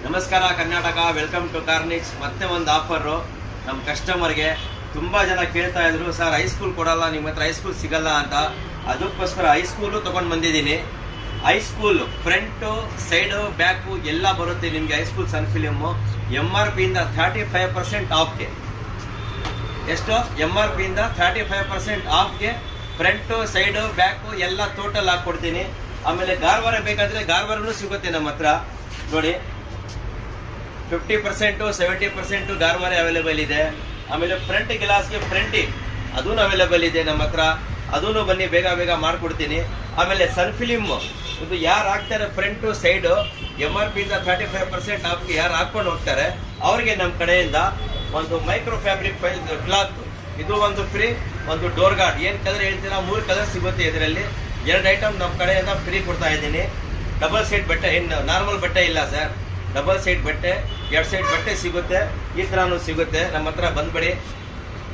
ನಮಸ್ಕಾರ Karnataka, welcome to ಕಾರ್ನಿಚ್. ಮತ್ತೆ ಒಂದು ಆಫರು ನಮ್ಮ ಕಸ್ಟಮರ್ಗೆ. ತುಂಬ ಜನ ಕೇಳ್ತಾ ಇದ್ರು, ಸರ್ ಹೈಸ್ಕೂಲ್ ಕೊಡಲ್ಲ, ನಿಮ್ಮ ಹತ್ರ ಹೈಸ್ಕೂಲ್ ಸಿಗಲ್ಲ ಅಂತ. ಅದಕ್ಕೋಸ್ಕರ ಹೈಸ್ಕೂಲು ತೊಗೊಂಡು ಬಂದಿದ್ದೀನಿ. ಹೈಸ್ಕೂಲ್ ಫ್ರಂಟು, ಸೈಡು, ಬ್ಯಾಕು ಎಲ್ಲ ಬರುತ್ತೆ ನಿಮಗೆ. ಹೈಸ್ಕೂಲ್ ಸನ್ ಫಿಲಿಮು MRP ಇಂದ 35% ಆಫ್ಗೆ. ಎಷ್ಟು? MRP ಇಂದ 35% ಆಫ್ಗೆ ಫ್ರಂಟು, ಸೈಡು, ಬ್ಯಾಕು ಎಲ್ಲ ಟೋಟಲ್ ಹಾಕ್ಕೊಡ್ತೀನಿ. ಆಮೇಲೆ ಗಾರ್ವಾರ ಬೇಕಾದರೆ ಗಾರ್ವಾರನೂ ಸಿಗುತ್ತೆ ನಮ್ಮ ಹತ್ರ. ನೋಡಿ, 50%, 70% ಗಾರ್ವಾರೆ ಅವೈಲೇಬಲ್ ಇದೆ. ಆಮೇಲೆ ಫ್ರಂಟ್ ಗ್ಲಾಸ್ಗೆ ಫ್ರಂಟಿಂಗ್ ಅದೂ ಅವೈಲೇಬಲ್ ಇದೆ ನಮ್ಮ ಹತ್ರ. ಅದೂ ಬನ್ನಿ, ಬೇಗ ಬೇಗ ಮಾಡಿಕೊಡ್ತೀನಿ. ಆಮೇಲೆ ಸನ್ ಫಿಲಿಮ್ ಇದು ಯಾರು ಹಾಕ್ತಾರೆ ಫ್ರಂಟು ಸೈಡು MRP ಇಂದ 35% ಆಫ್ಗೆ ಯಾರು ಹಾಕ್ಕೊಂಡು ಹೋಗ್ತಾರೆ ಅವ್ರಿಗೆ ನಮ್ಮ ಕಡೆಯಿಂದ ಒಂದು ಮೈಕ್ರೋ ಫ್ಯಾಬ್ರಿಕ್ ಫೈಲ್ ಕ್ಲಾತ್, ಇದು ಒಂದು ಫ್ರೀ, ಒಂದು ಡೋರ್ ಗಾರ್ಡ್. ಏನು ಕಲರ್ ಹೇಳ್ತೀರಾ, 3 ಕಲರ್ ಸಿಗುತ್ತೆ ಇದರಲ್ಲಿ. 2 ಐಟಮ್ ನಮ್ಮ ಕಡೆಯಿಂದ ಫ್ರೀ ಕೊಡ್ತಾ ಇದ್ದೀನಿ. ಡಬಲ್ ಸೈಡ್ ಬಟ್ಟೆ, ಏನು ನಾರ್ಮಲ್ ಬಟ್ಟೆ ಇಲ್ಲ ಸರ್, ಡಬಲ್ ಸೈಡ್ ಬಟ್ಟೆ, 2 ಸೈಡ್ ಬಟ್ಟೆ ಸಿಗುತ್ತೆ. ಈ ಥರನೂ ಸಿಗುತ್ತೆ. ನಮ್ಮ ಹತ್ರ ಬಂದ್ಬಿಡಿ,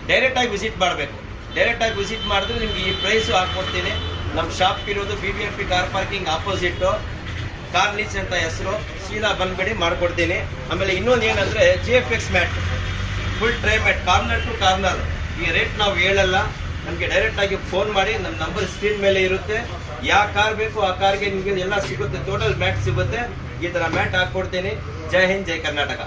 ಡೈರೆಕ್ಟಾಗಿ ವಿಸಿಟ್ ಮಾಡಬೇಕು. ಡೈರೆಕ್ಟಾಗಿ ವಿಸಿಟ್ ಮಾಡಿದ್ರೆ ನಿಮ್ಗೆ ಈ ಪ್ರೈಸು ಹಾಕ್ಕೊಡ್ತೀನಿ. ನಮ್ಮ ಶಾಪ್ ಇರೋದು BBMP ಕಾರ್ ಪಾರ್ಕಿಂಗ್ ಆಪೋಸಿಟ್ಟು, ಕಾರ್ನಿಚ್ ಅಂತ ಹೆಸರು. ಸೀದಾ ಬಂದ್ಬಿಡಿ, ಮಾಡಿಕೊಡ್ತೀನಿ. ಆಮೇಲೆ ಇನ್ನೊಂದು ಏನಂದರೆ GFX mat, full tray mat, corner to corner. ಈ ರೇಟ್ ನಾವು ಹೇಳಲ್ಲ, ನಮಗೆ ಡೈರೆಕ್ಟಾಗಿ ಫೋನ್ ಮಾಡಿ, ನಮ್ಮ ನಂಬರ್ ಸ್ಕ್ರೀನ್ ಮೇಲೆ ಇರುತ್ತೆ. ಯಾವ ಕಾರ್ ಬೇಕು ಆ ಕಾರ್ಗೆ ನಿಮಗೆ ಎಲ್ಲ ಸಿಗುತ್ತೆ, ಟೋಟಲ್ ಮ್ಯಾಟ್ ಸಿಗುತ್ತೆ. ಈ ಥರ ಮ್ಯಾಟ್ ಹಾಕ್ಕೊಡ್ತೀನಿ. ಜೈ ಹಿಂದ್, ಜೈ ಕರ್ನಾಟಕ.